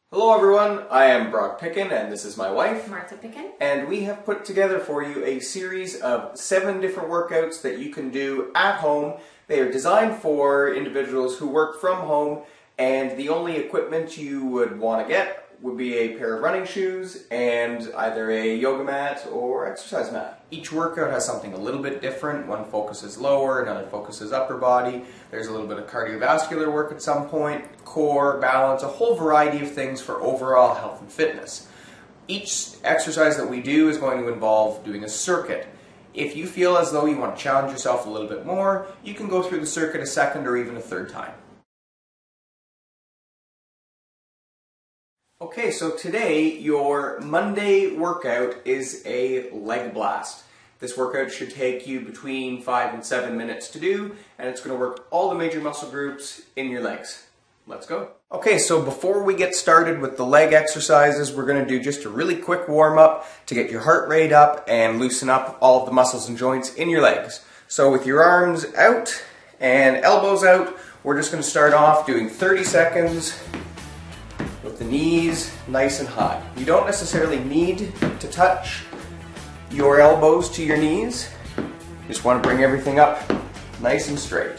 Hello everyone, I am Brock Pickin and this is my wife, Martha Pickin. and we have put together for you a series of 7 different workouts that you can do at home. They are designed for individuals who work from home, and the only equipment you would want to get would be a pair of running shoes and either a yoga mat or exercise mat. Each workout has something a little bit different. One focuses lower, another focuses upper body. There's a little bit of cardiovascular work at some point, core, balance, a whole variety of things for overall health and fitness. Each exercise that we do is going to involve doing a circuit. If you feel as though you want to challenge yourself a little bit more, you can go through the circuit a second or even a third time. Okay, so today your Monday workout is a leg blast. This workout should take you between 5 and 7 minutes to do, and it's going to work all the major muscle groups in your legs. Let's go. Okay, so before we get started with the leg exercises, we're going to do just a really quick warm-up to get your heart rate up and loosen up all of the muscles and joints in your legs. So with your arms out and elbows out, we're just going to start off doing 30 seconds with the knees nice and high. You don't necessarily need to touch your elbows to your knees. You just want to bring everything up nice and straight.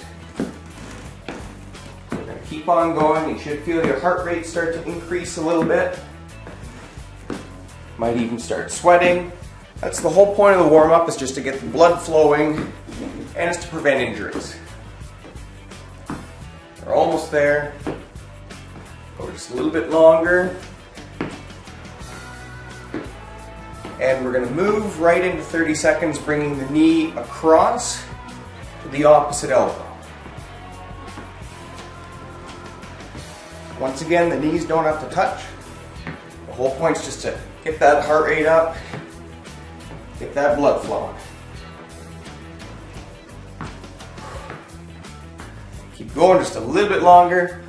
We're going to keep on going. You should feel your heart rate start to increase a little bit. Might even start sweating. That's the whole point of the warm-up, is just to get the blood flowing, and it's to prevent injuries. We're almost there. Go just a little bit longer. And we're going to move right into 30 seconds, bringing the knee across to the opposite elbow. Once again, the knees don't have to touch. The whole point is just to get that heart rate up, get that blood flowing. Keep going just a little bit longer.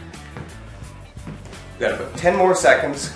We've got about 10 more seconds.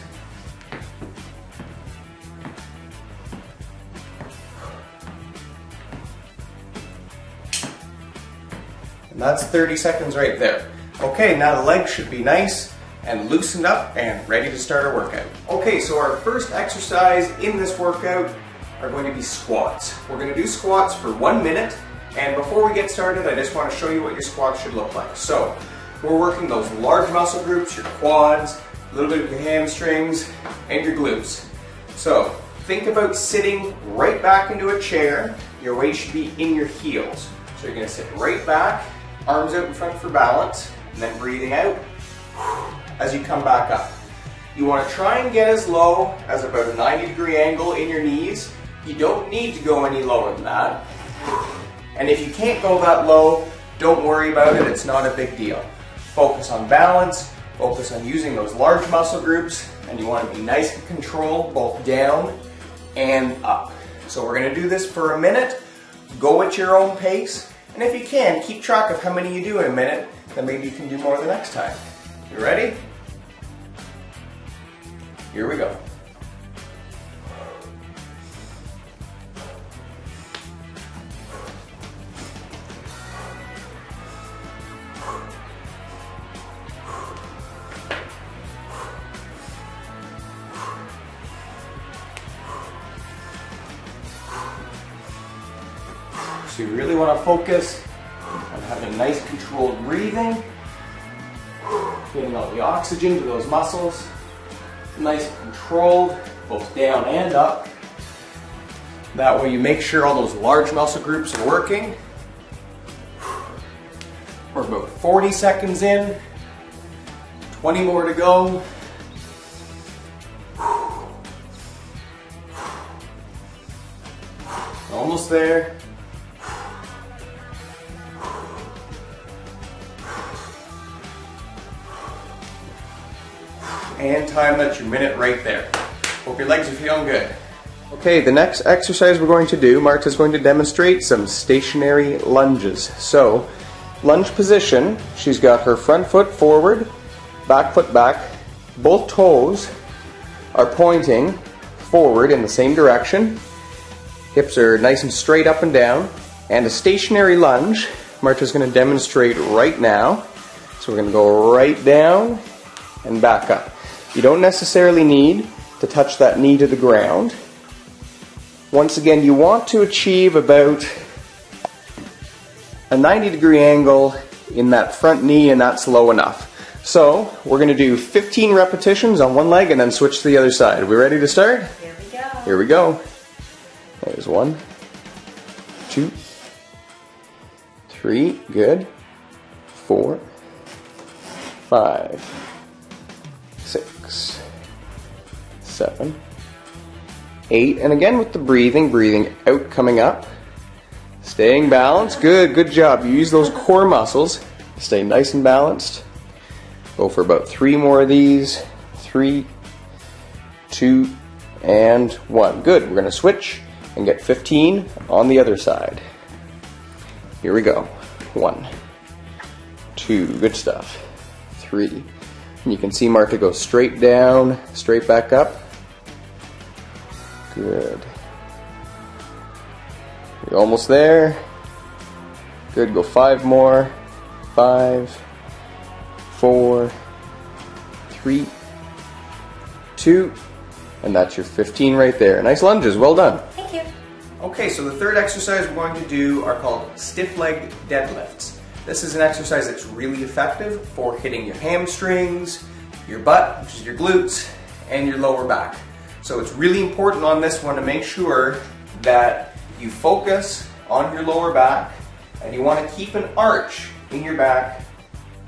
And that's 30 seconds right there. Okay, now the legs should be nice and loosened up and ready to start our workout. Okay, so our first exercise in this workout are going to be squats. We're going to do squats for 1 minute, and before we get started, I just want to show you what your squats should look like. So, we're working those large muscle groups, your quads, a little bit of your hamstrings, and your glutes. So, think about sitting right back into a chair. Your weight should be in your heels. So you're going to sit right back, arms out in front for balance, and then breathing out as you come back up. You want to try and get as low as about a 90-degree angle in your knees. You don't need to go any lower than that. And if you can't go that low, don't worry about it, it's not a big deal. Focus on balance, focus on using those large muscle groups, and you want to be nice and controlled both down and up. So we're going to do this for a minute. Go at your own pace, and if you can, keep track of how many you do in a minute, then maybe you can do more the next time. You ready? Here we go. So you really want to focus on having nice controlled breathing, getting all the oxygen to those muscles, nice and controlled, both down and up. That way you make sure all those large muscle groups are working. We're about 40 seconds in, 20 more to go. Almost there. And time, that's your minute right there. Hope your legs are feeling good. Okay, the next exercise we're going to do, Marta's going to demonstrate some stationary lunges. So, lunge position, she's got her front foot forward, back foot back, both toes are pointing forward in the same direction. Hips are nice and straight up and down. And a stationary lunge, Marta's going to demonstrate right now. So we're going to go right down and back up. You don't necessarily need to touch that knee to the ground. Once again, you want to achieve about a 90-degree angle in that front knee, and that's low enough. So we're going to do 15 repetitions on one leg and then switch to the other side. Are we ready to start? Here we go. Here we go. There's 1, 2, 3, good, 4, 5, 6, 7, 8, and again with the breathing out, coming up, staying balanced, good job. You use those core muscles, stay nice and balanced. Go for about 3 more of these, 3, 2, and 1. Good, we're going to switch and get 15 on the other side. Here we go. 1, 2, good stuff. 3, and you can see Marta go straight down, straight back up. Good. You're almost there. Good, go 5 more. 5, 4, 3, 2, and that's your 15 right there. Nice lunges, well done. Thank you. Okay, so the third exercise we're going to do are called stiff leg deadlifts. This is an exercise that's really effective for hitting your hamstrings, your butt, which is your glutes, and your lower back. So it's really important on this one to make sure that you focus on your lower back, and you want to keep an arch in your back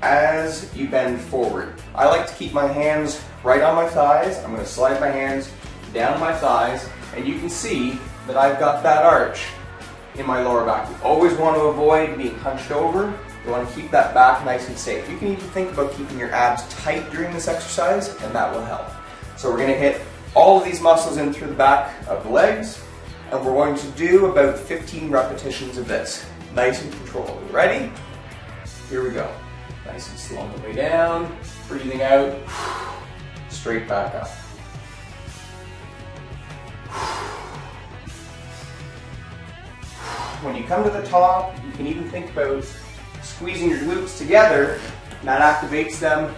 as you bend forward. I like to keep my hands right on my thighs. I'm going to slide my hands down my thighs, and you can see that I've got that arch in my lower back. You always want to avoid being hunched over. You want to keep that back nice and safe. You can even think about keeping your abs tight during this exercise, and that will help. So we're going to hit all of these muscles in through the back of the legs, and we're going to do about 15 repetitions of this. Nice and controlled. Ready? Here we go. Nice and slow on the way down, breathing out, straight back up. When you come to the top, you can even think about squeezing your glutes together, and that activates them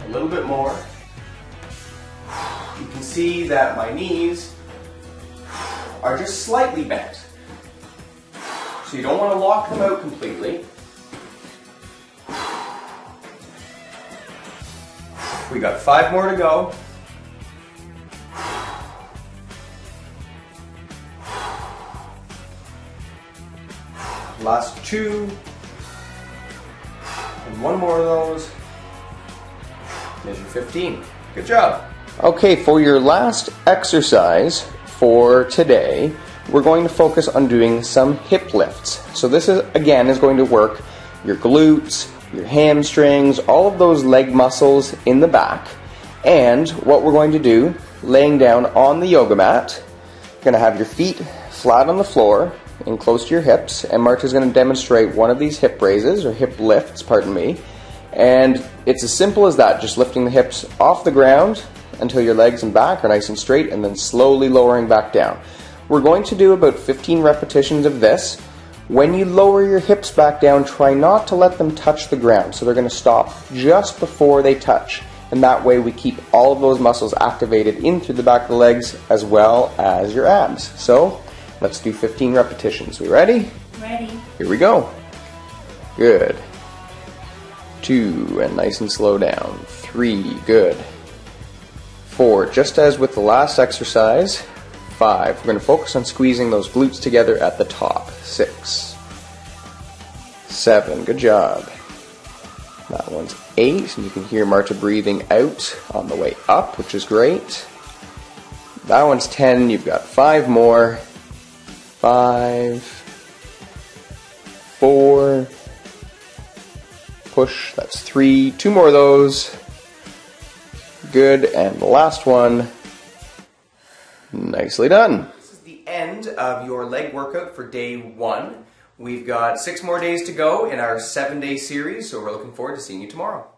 a little bit more. You can see that my knees are just slightly bent. So you don't want to lock them out completely. We got 5 more to go. Last 2. And 1 more of those. There's your 15. Good job. Okay, for your last exercise for today, we're going to focus on doing some hip lifts. So this is, again, is going to work your glutes, your hamstrings, all of those leg muscles in the back. And what we're going to do, laying down on the yoga mat, you're going to have your feet flat on the floor and close to your hips, and Marta's going to demonstrate one of these hip raises, or hip lifts, pardon me. And it's as simple as that, just lifting the hips off the ground until your legs and back are nice and straight, and then slowly lowering back down. We're going to do about 15 repetitions of this. When you lower your hips back down, try not to let them touch the ground. So they're going to stop just before they touch. And that way we keep all of those muscles activated in through the back of the legs as well as your abs. So let's do 15 repetitions. We ready? Ready. Here we go. Good. 2, and nice and slow down. 3, good. 4, just as with the last exercise. 5, we're going to focus on squeezing those glutes together at the top. 6, 7, good job. That one's 8, and you can hear Marta breathing out on the way up, which is great. That one's 10, you've got 5 more. 5, 4, push, that's 3, 2 more of those. Good, and the last one. Nicely done. This is the end of your leg workout for day 1. We've got 6 more days to go in our 7-day series, so we're looking forward to seeing you tomorrow.